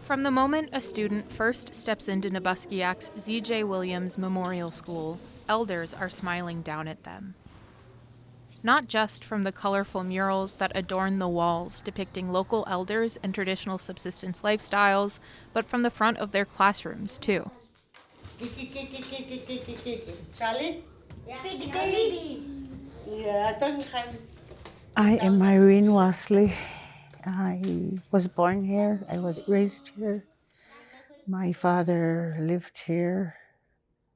From the moment a student first steps into Napaskiak's Z.J. Williams Memorial School, elders are smiling down at them. Not just from the colorful murals that adorn the walls depicting local elders and traditional subsistence lifestyles, but from the front of their classrooms, too. I am Irene Wassillie. I was born here. I was raised here. My father lived here.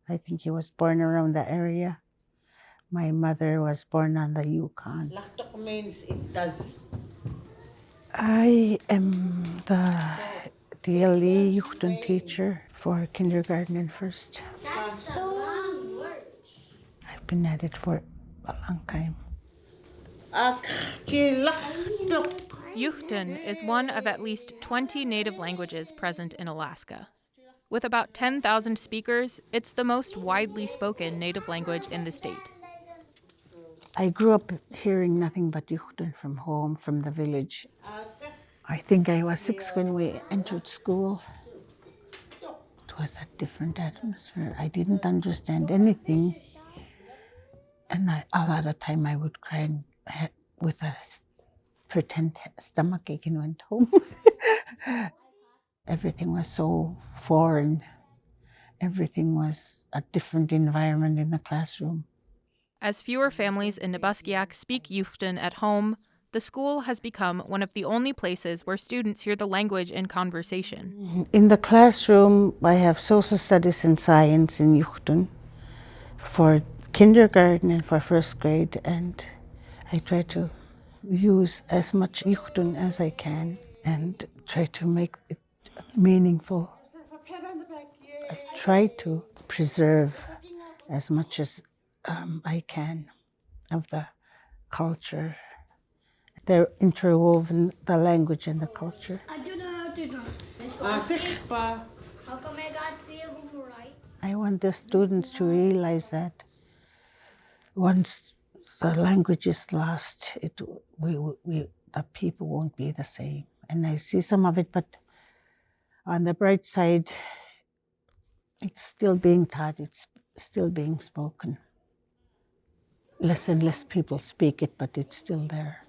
I think he was born around the area. My mother was born on the Yugtun. Means it does. I am the DLE Yugtun teacher for kindergarten and first. I've been at it for a long time. Yugtun is one of at least 20 native languages present in Alaska. With about 10,000 speakers, it's the most widely spoken native language in the state. I grew up hearing nothing but Yugtun from home, from the village. I think I was 6 when we entered school. It was a different atmosphere. I didn't understand anything. And a lot of time I would cry with a pretend stomach ache and went home. Everything was so foreign. Everything was a different environment in the classroom. As fewer families in Napaskiak speak Yugtun at home, the school has become one of the only places where students hear the language in conversation. In the classroom, I have social studies and science in Yugtun for kindergarten and for first grade, and I try to use as much Yugtun as I can and try to make it meaningful. I try to preserve as much as I can of the culture. They're interwoven, the language and the culture. I don't know how to draw. How come I got 3 of them right? I want the students to realize that once the language is lost, the people won't be the same. And I see some of it, but on the bright side, it's still being taught, it's still being spoken. Less and less people speak it, but it's still there.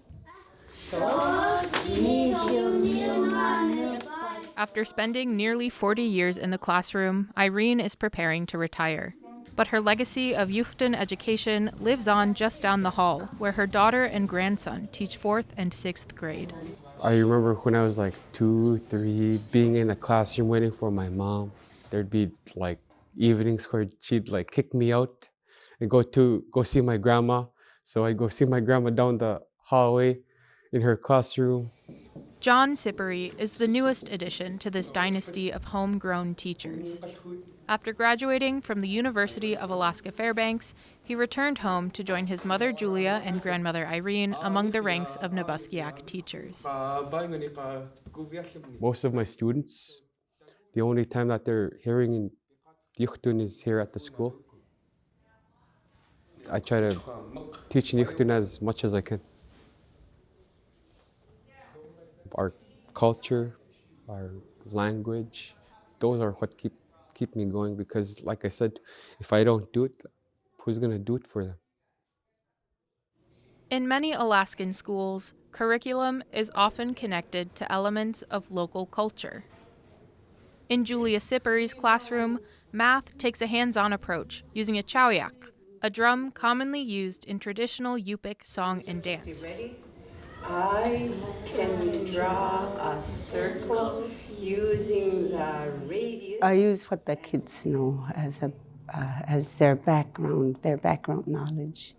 After spending nearly 40 years in the classroom, Irene is preparing to retire. But her legacy of Yugtun education lives on just down the hall, where her daughter and grandson teach 4th and 6th grade. I remember when I was like 2, 3, being in the classroom waiting for my mom. There'd be like evenings where she'd like kick me out and go see my grandma. So I'd go see my grandma down the hallway in her classroom. John Sipary is the newest addition to this dynasty of homegrown teachers. After graduating from the University of Alaska Fairbanks, he returned home to join his mother Julia and grandmother Irene among the ranks of Napaskiak teachers. Most of my students, the only time that they're hearing in Yugtun is here at the school. I try to teach in Yugtun as much as I can. Our culture, our language, those are what keep me going, because like I said, if I don't do it, who's gonna do it for them? In many Alaskan schools, curriculum is often connected to elements of local culture. In Julia Sipary's classroom, math takes a hands-on approach using a chowyak, a drum commonly used in traditional Yupik song and dance. I can draw a circle using the radius. I use what the kids know as their background knowledge.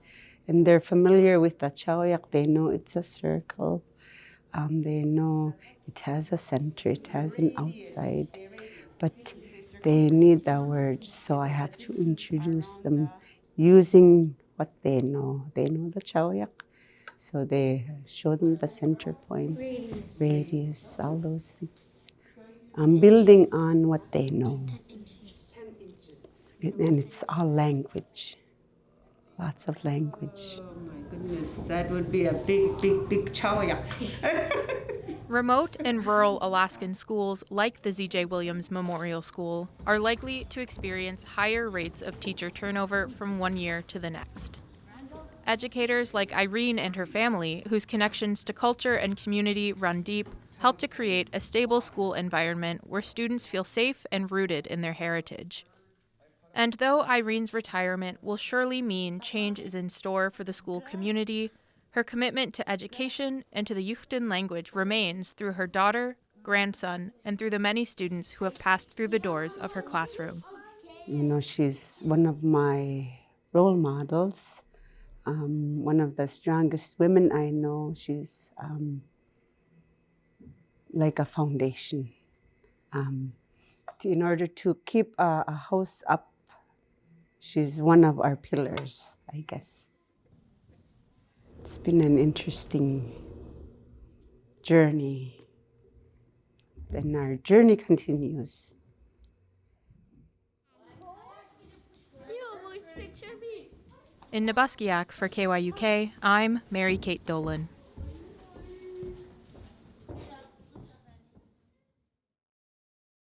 And they're familiar with the chowyak. They know it's a circle. They know it has a center, it has an outside. But they need the words, so I have to introduce them using what they know. They know the chowyak. So they show them the center point, radius, all those things. I'm building on what they know. And it's all language, lots of language. Oh my goodness, that would be a big chowyak. Remote and rural Alaskan schools like the Z.J. Williams Memorial School are likely to experience higher rates of teacher turnover from one year to the next. Educators like Irene and her family, whose connections to culture and community run deep, help to create a stable school environment where students feel safe and rooted in their heritage. And though Irene's retirement will surely mean change is in store for the school community, her commitment to education and to the Yugtun language remains through her daughter, grandson, and through the many students who have passed through the doors of her classroom. You know, she's one of my role models, one of the strongest women I know. She's like a foundation. In order to keep a house up, she's one of our pillars, I guess. It's been an interesting journey, and our journey continues. In Napaskiak for KYUK, I'm Mary Kate Dolan.